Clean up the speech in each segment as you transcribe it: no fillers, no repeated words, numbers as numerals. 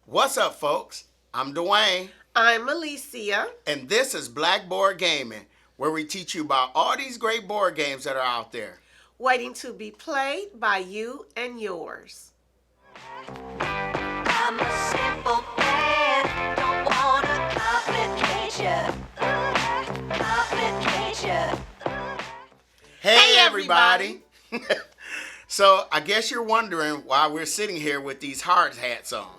What's up, folks? I'm Dwayne, I'm Alicia. and this is Blackboard Gaming, where we teach you about all these great board games that are out there. Waiting to be played by you and yours. I'm a simple man, don't wanna complicate ya. Complicate ya. Hey, everybody. So, I guess you're wondering why we're sitting here with these hard hats on.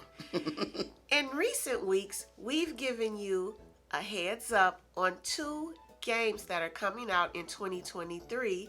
In recent weeks, we've given you a heads up on two games that are coming out in 2023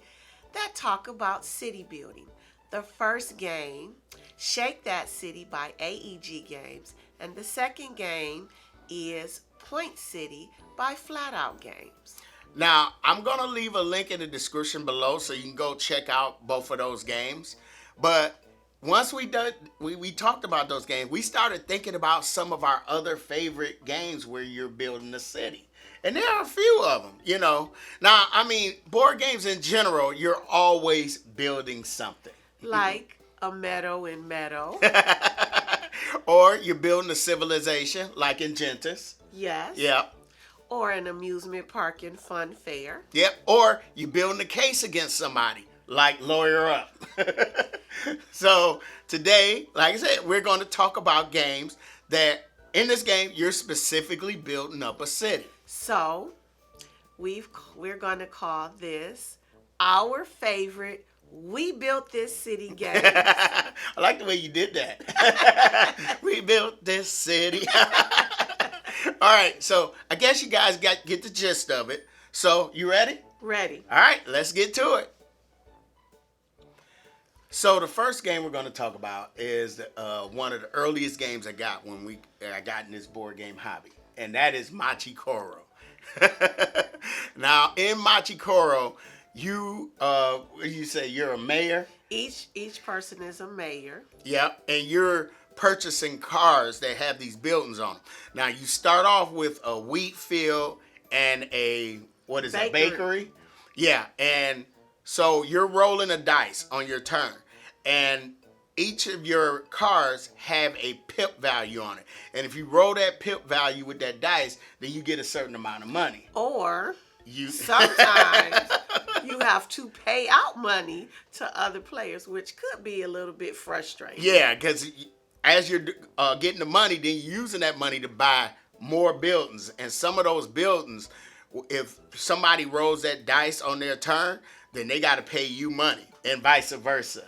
that talk about city building. The first game, Shake That City by AEG Games, and the second game is Point City by Flat Out Games. Now, I'm going to leave a link in the description below so you can go check out both of those games. But once we talked about those games, we started thinking about some of our other favorite games where you're building a city. And there are a few of them, you know. Now, I mean, board games in general, you're always building something. Like a meadow in Meadow. Or you're building a civilization, like in Gentis. Yes. Yep. Or an amusement park and fun fair. Yep. Or you're building a case against somebody, like Lawyer Up. So today, like I said, we're going to talk about games that, in this game, you're specifically building up a city. So we're going to call this our favorite We Built This City game. I like the way you did that. We built this city. All right, so I guess you guys get the gist of it. So, you ready? Ready. All right, let's get to it. So, the first game we're going to talk about is one of the earliest games I got when I got in this board game hobby, and that is Machi Koro. Now, in Machi Koro, you say you're a mayor. Each person is a mayor. Yep, and you're purchasing cars that have these buildings on them. Now, you start off with a wheat field and a bakery? Yeah, and so you're rolling a dice on your turn, and each of your cars have a pip value on it. And if you roll that pip value with that dice, then you get a certain amount of money. Or sometimes you have to pay out money to other players, which could be a little bit frustrating. Yeah, because as you're getting the money, then you're using that money to buy more buildings. And some of those buildings, if somebody rolls that dice on their turn, then they got to pay you money, and vice versa.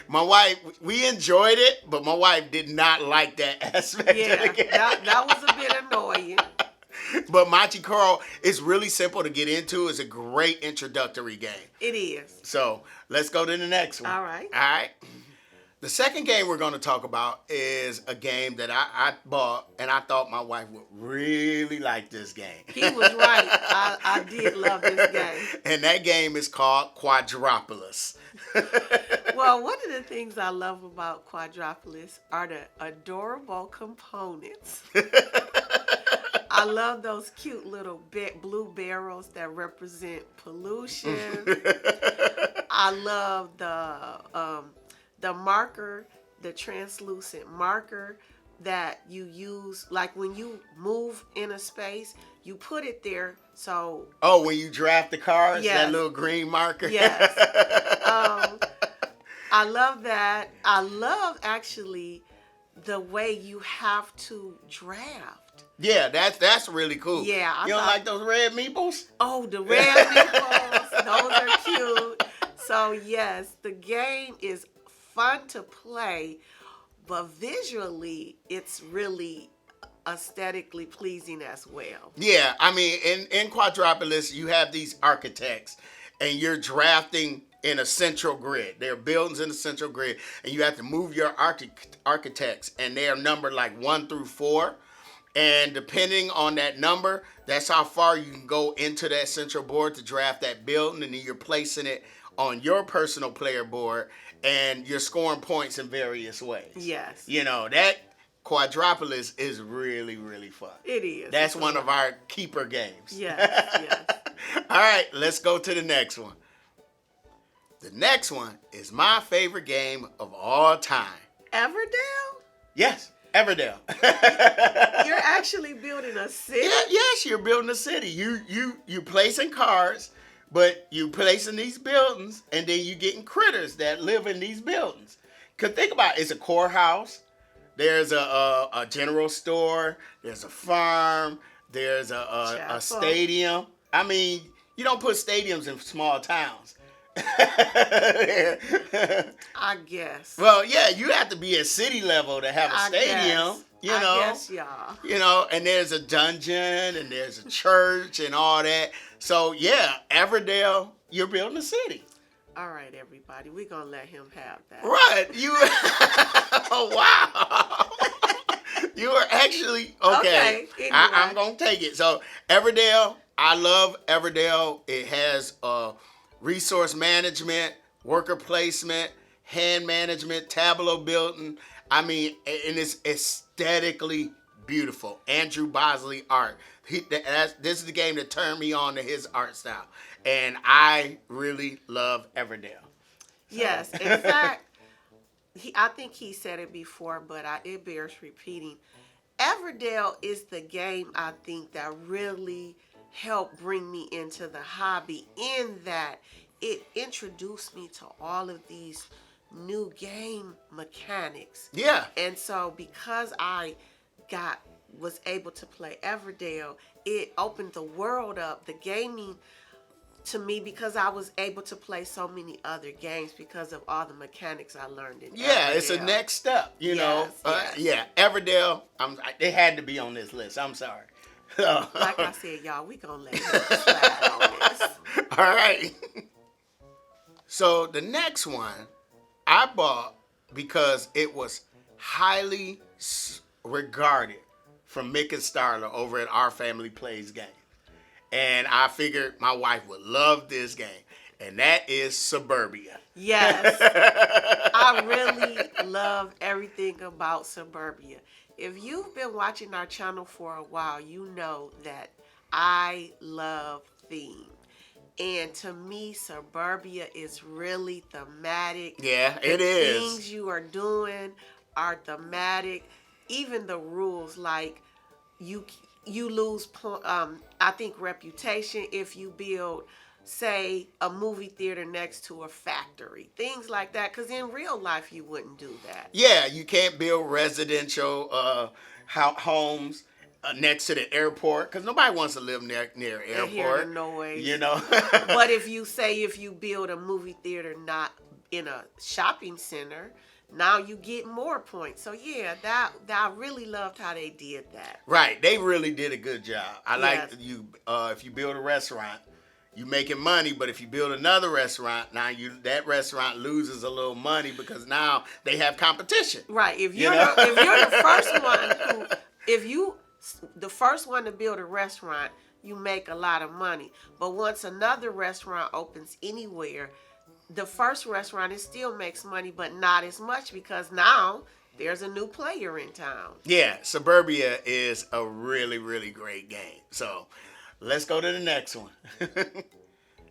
My wife, we enjoyed it, but my wife did not like that aspect of the game. That was a bit annoying. But Machi Koro is really simple to get into. It's a great introductory game. It is. So let's go to the next one. All right. All right. The second game we're going to talk about is a game that I bought, and I thought my wife would really like this game. He was right. I did love this game. And that game is called Quadropolis. Well, one of the things I love about Quadropolis are the adorable components. I love those cute little blue barrels that represent pollution. I love the marker, the translucent marker that you use, like when you move in a space, you put it there. So when you draft the cards, yes. That little green marker. Yes. I love that. I love actually the way you have to draft. Yeah, that's really cool. Yeah, you don't like those red meeples? Oh, the red meeples. Those are cute. So yes, the game is fun to play, but visually it's really aesthetically pleasing as well. Yeah, I mean, in Quadropolis, you have these architects, and you're drafting in a central grid. There are buildings in the central grid, and you have to move your architects, and they are numbered like 1 through 4. And depending on that number, that's how far you can go into that central board to draft that building, and then you're placing it on your personal player board, and you're scoring points in various ways. Yes. You know, that Quadropolis is really, really fun. It is. That's one of our keeper games. Yes, yes. All right, let's go to the next one. The next one is my favorite game of all time. Everdell? Yes, Everdale. You're actually building a city? Yeah, yes, you're building a city. You placing cars, but you placing these buildings, and then you getting critters that live in these buildings. Cause think about it, it's a courthouse. There's a general store. There's a farm. There's a Chapel. stadium. I mean, you don't put stadiums in small towns. I guess. Well, yeah, you have to be at city level to have a stadium. I guess, y'all. And there's a dungeon and there's a church and all that. So yeah, Everdale, you're building a city. All right, everybody, we're gonna let him have that. Right. You oh, wow. You are actually okay. Anyway. I'm gonna take it. So Everdale, I love Everdale. It has resource management, worker placement, hand management, tableau building. I mean, and it's aesthetically beautiful. Andrew Bosley art. This is the game that turned me on to his art style. And I really love Everdale. Yes, in fact, I think he said it before, but it bears repeating. Everdale is the game I think that really helped bring me into the hobby, in that it introduced me to all of these new game mechanics. Yeah. And so because I was able to play Everdale, it opened the world up, the gaming, to me, because I was able to play so many other games because of all the mechanics I learned in Everdale. It's a next step, you know. Yes. Yeah, Everdale, they had to be on this list. I'm sorry. Like I said, y'all, we gonna let him slide on this. All right. So the next one I bought because it was highly regarded from Mick and Starla over at Our Family Plays Game. And I figured my wife would love this game. And that is Suburbia. Yes. I really love everything about Suburbia. If you've been watching our channel for a while, you know that I love theme. And to me, Suburbia is really thematic. Yeah, it the is. Things you are doing are thematic. Even the rules, like you lose, I think, reputation if you build, say, a movie theater next to a factory. Things like that. Because in real life, you wouldn't do that. Yeah, you can't build residential homes next to the airport because nobody wants to live near airport. And hear the noise. You know. But if you build a movie theater not in a shopping center, now you get more points. So yeah, I really loved how they did that. Right, they really did a good job. I like Yes. you. If you build a restaurant, you making money. But if you build another restaurant, now that restaurant loses a little money because now they have competition. Right. If You you're know? if you're the first one the first one to build a restaurant, you make a lot of money. But once another restaurant opens anywhere, the first restaurant, it still makes money, but not as much because now there's a new player in town. Yeah, Suburbia is a really, really great game. So let's go to the next one.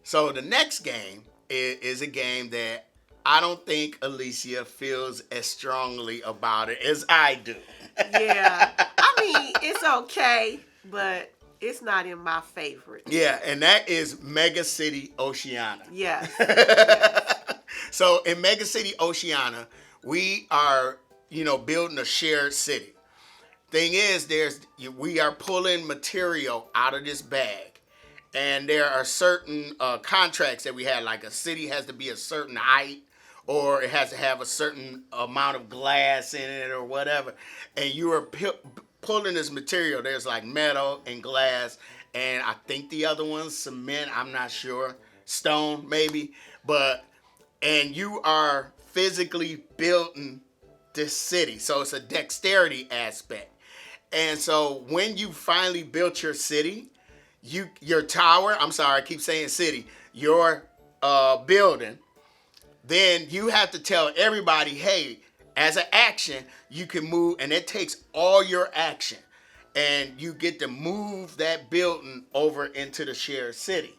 So the next game is a game that I don't think Alicia feels as strongly about it as I do. Yeah. I mean, it's okay, but it's not in my favorite. Yeah, and that is Mega City Oceana. Yes. So in Mega City Oceana, we are, building a shared city. Thing is, we are pulling material out of this bag. And there are certain contracts that we had, like a city has to be a certain height, or it has to have a certain amount of glass in it or whatever. And you are pulling this material. There's like metal and glass, and I think the other one's cement. I'm not sure. Stone, maybe. And you are physically building this city. So it's a dexterity aspect. And so when you finally built your city, your tower, I'm sorry, I keep saying city, your building, then you have to tell everybody, hey, as an action, you can move, and it takes all your action. And you get to move that building over into the shared city.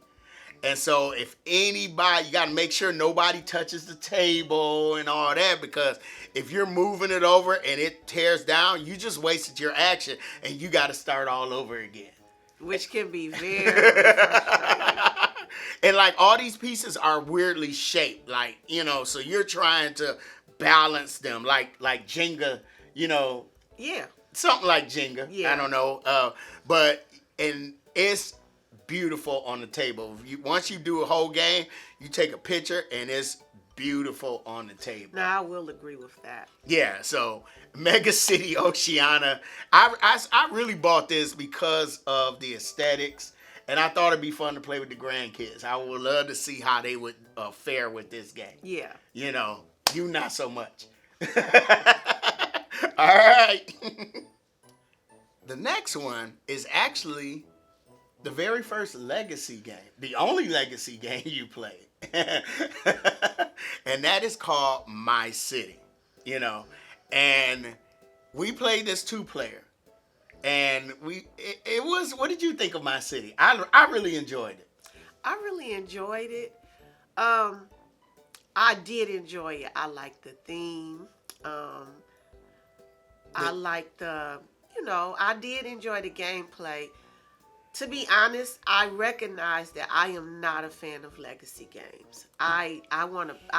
And so if anybody, you got to make sure nobody touches the table and all that, because if you're moving it over and it tears down, you just wasted your action and you got to start all over again. Which can be very frustrating. And like all these pieces are weirdly shaped, like, so you're trying to balance them like Jenga, Yeah. something like Jenga. Yeah. I don't know. But it's beautiful on the table. Once you do a whole game, you take a picture and it's beautiful on the table. Now I will agree with that. Yeah, so Mega City Oceana. I really bought this because of the aesthetics, and I thought it'd be fun to play with the grandkids. I would love to see how they would fare with this game. Yeah. You not so much. All right. The next one is actually the very first Legacy game, the only Legacy game you played. And that is called My City, and we played this 2-player, and it was, what did you think of My City? I really enjoyed it. I really enjoyed it. I did enjoy it. I liked the theme. I liked I did enjoy the gameplay. To be honest, I recognize that I am not a fan of legacy games. I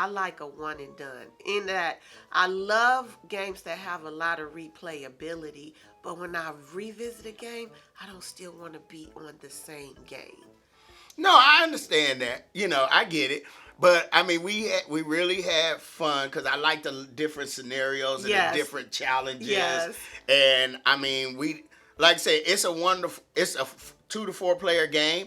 like a one and done. In that I love games that have a lot of replayability, but when I revisit a game, I don't still want to be on the same game. No, I understand that. I get it. But I mean, we really had fun because I like the different scenarios and Yes. the different challenges. Yes. And I mean, like I said, it's a 2 to 4 player game,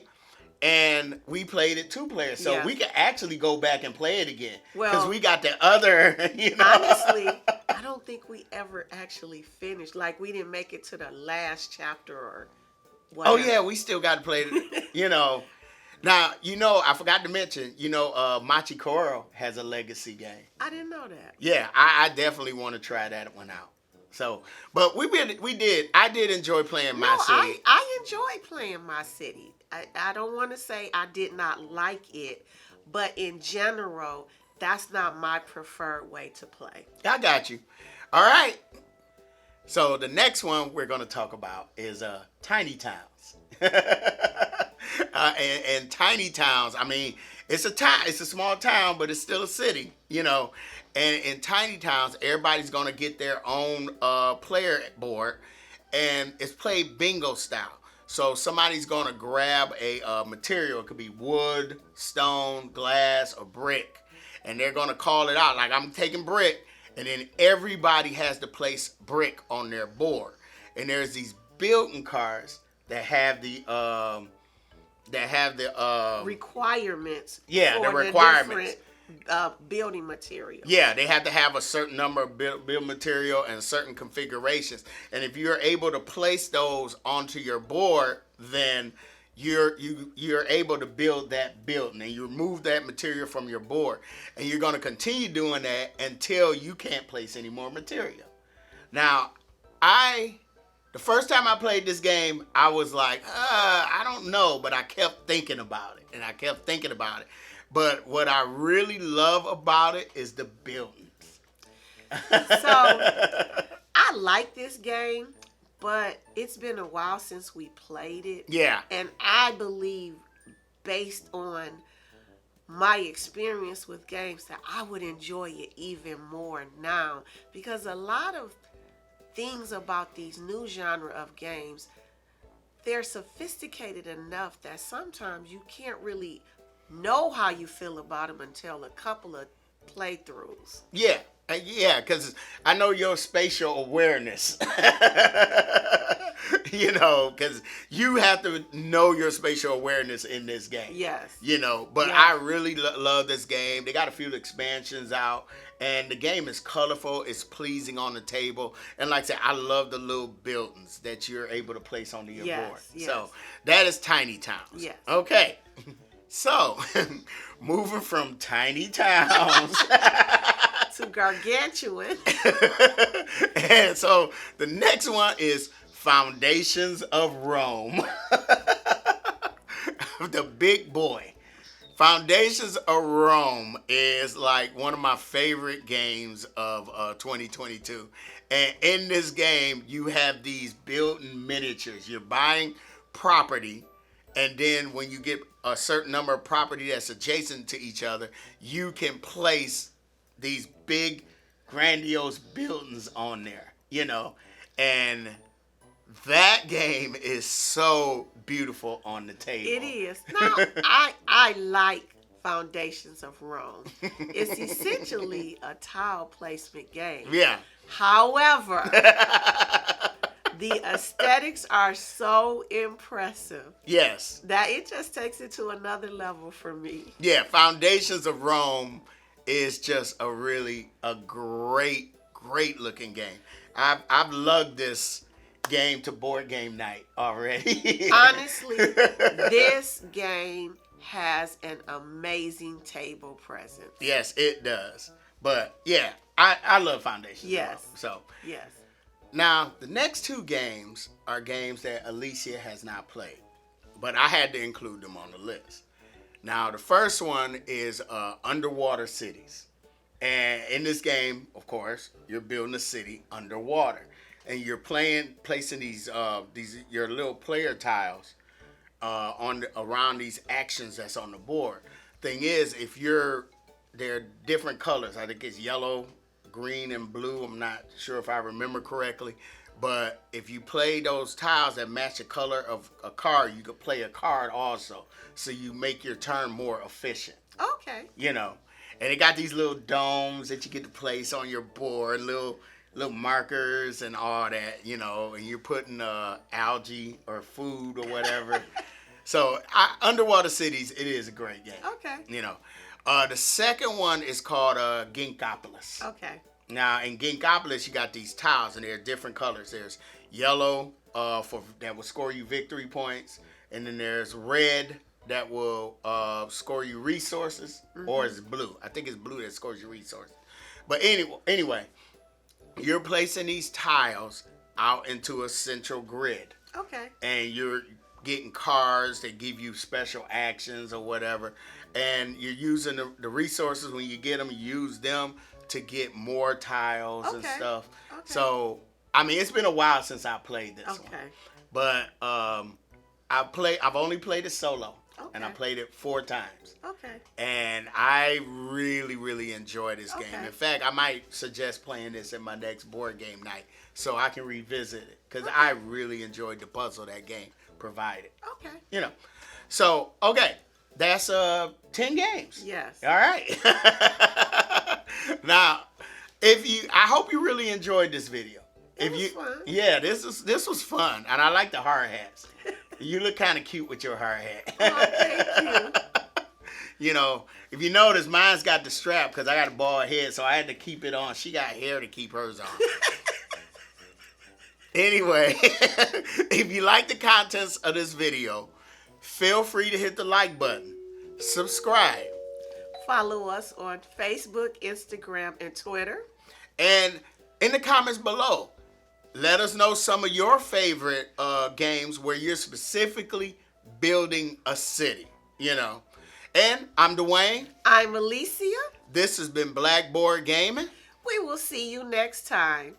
and we played it 2 players, so Yeah. we can actually go back and play it again because Well, we got the other. Honestly, I don't think we ever actually finished. Like, we didn't make it to the last chapter or Oh whatever. yeah, we still got to play it. Now, I forgot to mention, Machi Koro has a legacy game. I didn't know that. Yeah, I definitely want to try that one out. So, but I did enjoy playing My City. I enjoy playing My City. I don't want to say I did not like it, but in general, that's not my preferred way to play. I got you. All right. So the next one we're going to talk about is Tiny Towns. And Tiny Towns, I mean, it's a small town, but it's still a city, And in Tiny Towns, everybody's going to get their own player board, and it's played bingo style. So somebody's going to grab a material. It could be wood, stone, glass, or brick. And they're going to call it out. Like, I'm taking brick. And then everybody has to place brick on their board. And there's these building cards that have the Requirements. Yeah, for the requirements. different, building material. Yeah, they have to have a certain number of build material and certain configurations. And if you're able to place those onto your board, then you're able to build that building, and you remove that material from your board. And you're going to continue doing that until you can't place any more material. Now, the first time I played this game, I was like, I don't know, but I kept thinking about it, and I kept thinking about it. But what I really love about it is the buildings. So, I like this game, but it's been a while since we played it. Yeah. And I believe, based on my experience with games, that I would enjoy it even more now. Because a lot of things about these new genre of games, they're sophisticated enough that sometimes you can't really know how you feel about them until a couple of playthroughs. Yeah, because I know your spatial awareness. Because you have to know your spatial awareness in this game. Yes. But Yes. I really love this game. They got a few expansions out, and the game is colorful. It's pleasing on the table. And like I said, I love the little buildings that you're able to place onto your Yes, board. yes. So that is Tiny Towns. Yes. Okay. So, moving from Tiny Towns To gargantuan. and so the next one is Foundations of Rome. The big boy. Foundations of Rome is like one of my favorite games of 2022. And in this game, you have these built-in miniatures. You're buying property, and then when you get a certain number of property that's adjacent to each other, you can place these big, grandiose buildings on there, and that game is so beautiful on the table. It is. Now, I like Foundations of Rome. It's essentially a tile placement game. Yeah. However, the aesthetics are so impressive Yes. that it just takes it to another level for me. Yeah, Foundations of Rome is just a great looking game. I've lugged this game to board game night already. Honestly, this game has an amazing table presence. Yes, it does. But yeah, I love Foundations. Yes. Of Rome. So Yes. now the next two games are games that Alicia has not played, but I had to include them on the list. Now the first one is Underwater Cities. And in this game, of course, you're building a city underwater, and you're placing these your little player tiles around these actions that's on the board. Thing is, they're different colors. I think it's yellow, green, and blue. I'm not sure if I remember correctly, but if you play those tiles that match the color of a card, you could play a card also, so you make your turn more efficient. Okay. And it got these little domes that you get to place on your board, little markers and all that, and you're putting algae or food or whatever. So Underwater Cities, it is a great game. Okay. The second one is called Ginkopolis. Okay. Now in Ginkopolis, you got these tiles, and they're different colors. There's yellow that will score you victory points, and then there's red that will score you resources, or it's blue. I think it's blue that scores you resources. But anyway, you're placing these tiles out into a central grid. Okay. And you're getting cards that give you special actions or whatever. And you're using the resources. When you get them, you use them to get more tiles and stuff. Okay. So, it's been a while since I played this one. But I've only played it solo. Okay. And I played it 4 times. Okay. And I really, really enjoy this game. Okay. In fact, I might suggest playing this at my next board game night so I can revisit it. Because I really enjoyed the puzzle that game provided. Okay. So, okay. That's 10 games. Yes. All right. Now, I hope you really enjoyed this video. It was fun. Yeah, this was fun. And I like the hard hats. You look kind of cute with your hard hat. Oh, thank you. If you notice, mine's got the strap because I got a bald head, so I had to keep it on. She got hair to keep hers on. Anyway, if you like the contents of this video, feel free to hit the like button. Subscribe. Follow us on Facebook, Instagram, and Twitter. And in the comments below, let us know some of your favorite games where you're specifically building a city, And I'm Dwayne. I'm Alicia. This has been Blackboard Gaming. We will see you next time.